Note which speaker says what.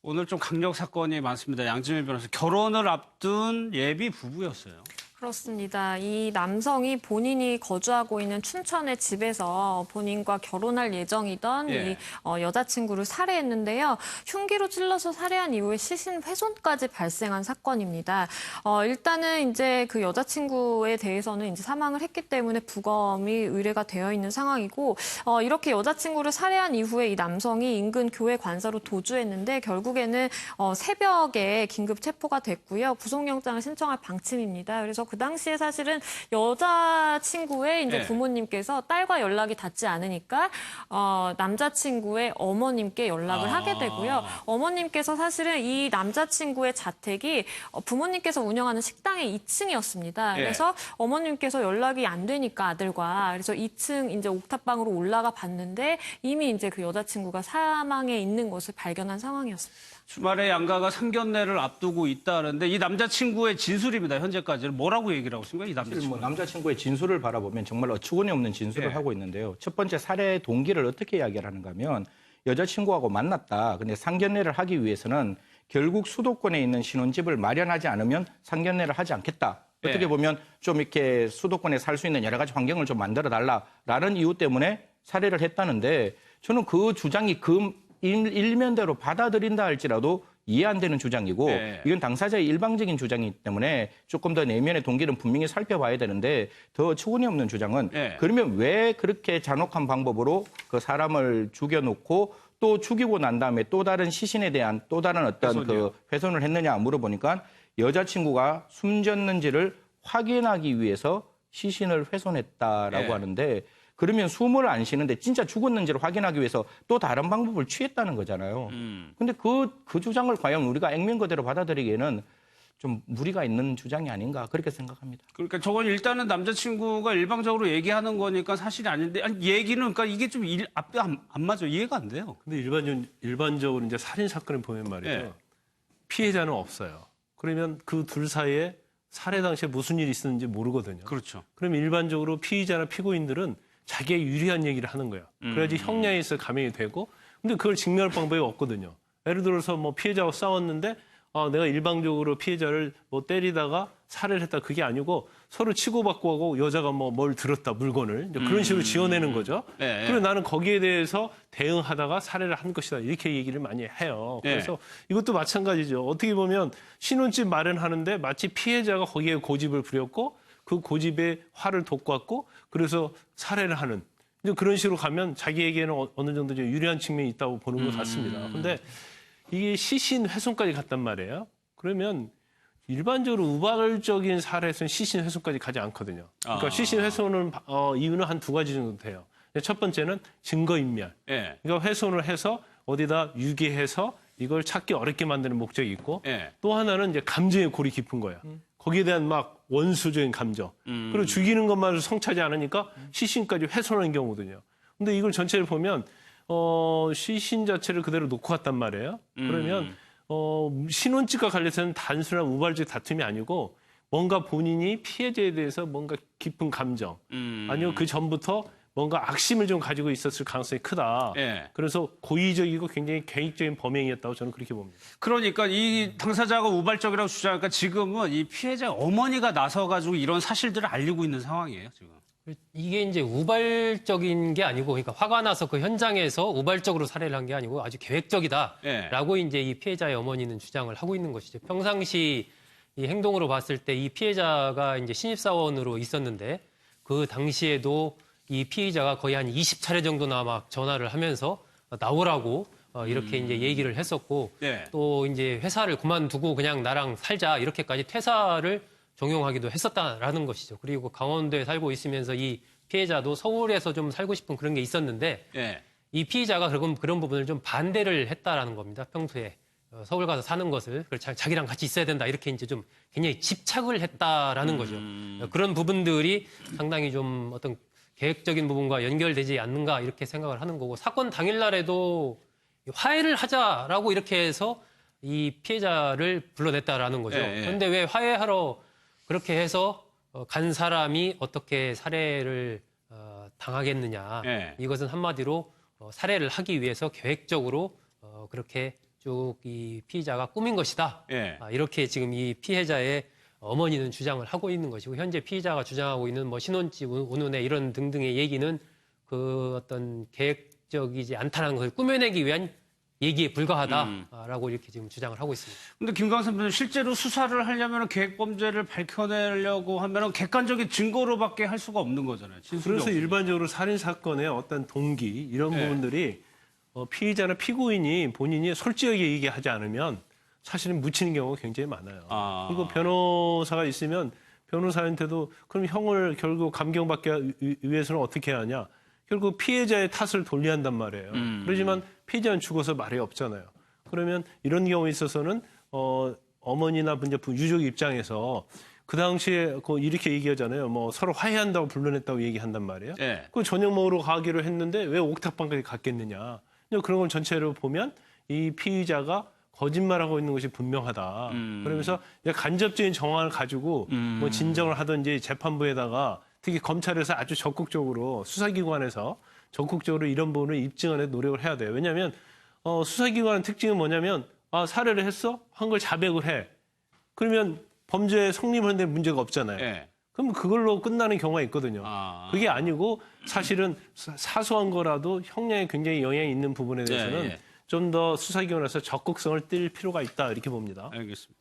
Speaker 1: 오늘 좀 강력 사건이 많습니다. 양지민 변호사 결혼을 앞둔 예비 부부였어요.
Speaker 2: 그렇습니다. 이 남성이 본인이 거주하고 있는 춘천의 집에서 본인과 결혼할 예정이던 이 여자친구를 살해했는데요. 흉기로 찔러서 살해한 이후에 시신 훼손까지 발생한 사건입니다. 일단은 이제 그 여자친구에 대해서는 이제 사망을 했기 때문에 부검이 의뢰가 되어 있는 상황이고, 이렇게 여자친구를 살해한 이후에 이 남성이 인근 교회 관사로 도주했는데 결국에는 새벽에 긴급 체포가 됐고요. 구속영장을 신청할 방침입니다. 그래서 그 당시에 사실은 여자친구의 이제 부모님께서 딸과 연락이 닿지 않으니까 남자친구의 어머님께 연락을 하게 되고요. 어머님께서 사실은 이 남자친구의 자택이 부모님께서 운영하는 식당의 2층이었습니다. 그래서 어머님께서 연락이 안 되니까 아들과 그래서 2층 이제 옥탑방으로 올라가 봤는데 이미 이제 그 여자친구가 사망해 있는 것을 발견한 상황이었습니다.
Speaker 1: 주말에 양가가 상견례를 앞두고 있다는데 이 남자친구의 진술입니다. 현재까지는 뭐라고 얘기를 하고 있습니까? 이 남자친구.
Speaker 3: 남자친구의 진술을 바라보면 정말 어처구니 없는 진술을 하고 있는데요. 첫 번째 살해 동기를 어떻게 이야기를 하는가 하면 여자친구하고 만났다. 근데 상견례를 하기 위해서는 결국 수도권에 있는 신혼집을 마련하지 않으면 상견례를 하지 않겠다. 어떻게 보면 좀 이렇게 수도권에 살 수 있는 여러 가지 환경을 좀 만들어 달라라는 이유 때문에 살해를 했다는데 저는 그 주장이 일면대로 받아들인다 할지라도 이해 안 되는 주장이고 이건 당사자의 일방적인 주장이기 때문에 조금 더 내면의 동기는 분명히 살펴봐야 되는데 더 어처구니 없는 주장은 그러면 왜 그렇게 잔혹한 방법으로 그 사람을 죽여놓고 또 죽이고 난 다음에 또 다른 시신에 대한 또 다른 어떤 그 훼손을 했느냐 물어보니까 여자친구가 숨졌는지를 확인하기 위해서 시신을 훼손했다라고 하는데 그러면 숨을 안 쉬는데 진짜 죽었는지를 확인하기 위해서 또 다른 방법을 취했다는 거잖아요. 근데 그 주장을 과연 우리가 액면 그대로 받아들이기에는 좀 무리가 있는 주장이 아닌가 그렇게 생각합니다.
Speaker 1: 그러니까 저건 일단은 남자친구가 일방적으로 얘기하는 거니까 사실이 아닌데 아니, 얘기는 그러니까 이게 좀 앞에 안 맞아. 이해가 안 돼요.
Speaker 4: 근데 일반적으로 이제 살인 사건을 보면 말이죠. 피해자는 없어요. 그러면 그 둘 사이에 살해 당시에 무슨 일이 있었는지 모르거든요.
Speaker 1: 그렇죠.
Speaker 4: 그러면 일반적으로 피의자나 피고인들은 자기의 유리한 얘기를 하는 거예요. 그래야지 형량에서 감형이 되고, 근데 그걸 증명할 방법이 없거든요. 예를 들어서 뭐 피해자하고 싸웠는데, 내가 일방적으로 피해자를 뭐 때리다가 살해를 했다 그게 아니고 서로 치고받고 하고 여자가 뭐 뭘 들었다 물건을 그런 식으로 지어내는 거죠. 그리고 나는 거기에 대해서 대응하다가 살해를 한 것이다 이렇게 얘기를 많이 해요. 그래서 이것도 마찬가지죠. 어떻게 보면 신혼집 마련하는데 마치 피해자가 거기에 고집을 부렸고 그 고집에 화를 돋구었고 그래서 살해를 하는 이제 그런 식으로 가면 자기에게는 어느 정도 좀 유리한 측면이 있다고 보는 것 같습니다. 그런데 이게 시신 훼손까지 갔단 말이에요. 그러면 일반적으로 우발적인 살해에서는 시신 훼손까지 가지 않거든요. 그러니까 시신 훼손은 이유는 한 두 가지 정도 돼요. 첫 번째는 증거인멸. 그러니까 훼손을 해서 어디다 유기해서 이걸 찾기 어렵게 만드는 목적이 있고 또 하나는 이제 감정의 골이 깊은 거예요. 거기에 대한 막 원수적인 감정. 그리고 죽이는 것만으로 성차지 않으니까 시신까지 훼손하는 경우거든요. 근데 이걸 전체를 보면 시신 자체를 그대로 놓고 갔단 말이에요. 그러면 신혼집과 관련해서는 단순한 우발적 다툼이 아니고 뭔가 본인이 피해자에 대해서 뭔가 깊은 감정 아니면 그 전부터 뭔가 악심을 좀 가지고 있었을 가능성이 크다. 그래서 고의적이고 굉장히 계획적인 범행이었다고 저는 그렇게 봅니다.
Speaker 1: 그러니까 이 당사자가 우발적이라고 주장하니까 지금은 이 피해자 어머니가 나서가지고 이런 사실들을 알리고 있는 상황이에요, 지금.
Speaker 5: 이게 이제 우발적인 게 아니고, 그러니까 화가 나서 그 현장에서 우발적으로 살해를 한 게 아니고 아주 계획적이다라고 이제 이 피해자의 어머니는 주장을 하고 있는 것이죠. 평상시 이 행동으로 봤을 때 이 피해자가 이제 신입사원으로 있었는데 그 당시에도 이 피의자가 거의 한 20차례 정도나 막 전화를 하면서 나오라고 이렇게 이제 얘기를 했었고 또 이제 회사를 그만두고 그냥 나랑 살자 이렇게까지 퇴사를 종용하기도 했었다라는 것이죠. 그리고 강원도에 살고 있으면서 이 피해자도 서울에서 좀 살고 싶은 그런 게 있었는데 이 피의자가 그런 부분을 좀 반대를 했다라는 겁니다. 평소에 서울 가서 사는 것을 자기랑 같이 있어야 된다 이렇게 이제 좀 굉장히 집착을 했다라는 거죠. 그런 부분들이 상당히 좀 어떤 계획적인 부분과 연결되지 않는가 이렇게 생각을 하는 거고 사건 당일날에도 화해를 하자라고 이렇게 해서 이 피해자를 불러냈다라는 거죠. 그런데 왜 화해하러 그렇게 해서 간 사람이 어떻게 살해를 당하겠느냐. 이것은 한마디로 살해를 하기 위해서 계획적으로 그렇게 쭉 이 피의자가 꾸민 것이다.
Speaker 1: 예.
Speaker 5: 이렇게 지금 이 피해자의 어머니는 주장을 하고 있는 것이고 현재 피의자가 주장하고 있는 뭐 신혼집 운운에 이런 등등의 얘기는 그 어떤 계획적이지 않다는 것을 꾸며내기 위한 얘기에 불과하다라고 이렇게 지금 주장을 하고 있습니다.
Speaker 1: 근데 김광선 변호사 실제로 수사를 하려면 계획 범죄를 밝혀내려고 하면 객관적인 증거로밖에 할 수가 없는 거잖아요. 진술이
Speaker 4: 그래서
Speaker 1: 없으니까.
Speaker 4: 일반적으로 살인 사건의 어떤 동기 이런
Speaker 1: 네.
Speaker 4: 부분들이 피의자나 피고인이 본인이 솔직하게 얘기하지 않으면 사실은 묻히는 경우가 굉장히 많아요. 그리고 변호사가 있으면 변호사한테도 그럼 형을 결국 감경받기 위해서는 어떻게 해야 하냐? 결국 피해자의 탓을 돌려한단 말이에요. 그렇지만 피해자는 죽어서 말이 없잖아요. 그러면 이런 경우에 있어서는 어머니나 이제 유족 입장에서 그 당시에 이렇게 얘기하잖아요. 뭐 서로 화해한다고 불러냈다고 얘기한단 말이에요.
Speaker 1: 예.
Speaker 4: 그 저녁 먹으러 가기로 했는데 왜 옥탑방까지 갔겠느냐. 그런 걸 전체로 보면 이 피의자가 거짓말하고 있는 것이 분명하다. 그러면서 간접적인 정황을 가지고 뭐 진정을 하든지 재판부에다가 특히 검찰에서 아주 적극적으로 수사기관에서 적극적으로 이런 부분을 입증하는 데 노력을 해야 돼요. 왜냐하면 수사기관의 특징은 뭐냐면 살해를 했어? 한 걸 자백을 해. 그러면 범죄 성립하는데 문제가 없잖아요.
Speaker 1: 예.
Speaker 4: 그럼 그걸로 끝나는 경우가 있거든요. 그게 아니고 사실은 사소한 거라도 형량에 굉장히 영향이 있는 부분에 대해서는
Speaker 1: 예, 예.
Speaker 4: 좀 더 수사기관에서 적극성을 띨 필요가 있다 이렇게 봅니다.
Speaker 1: 알겠습니다.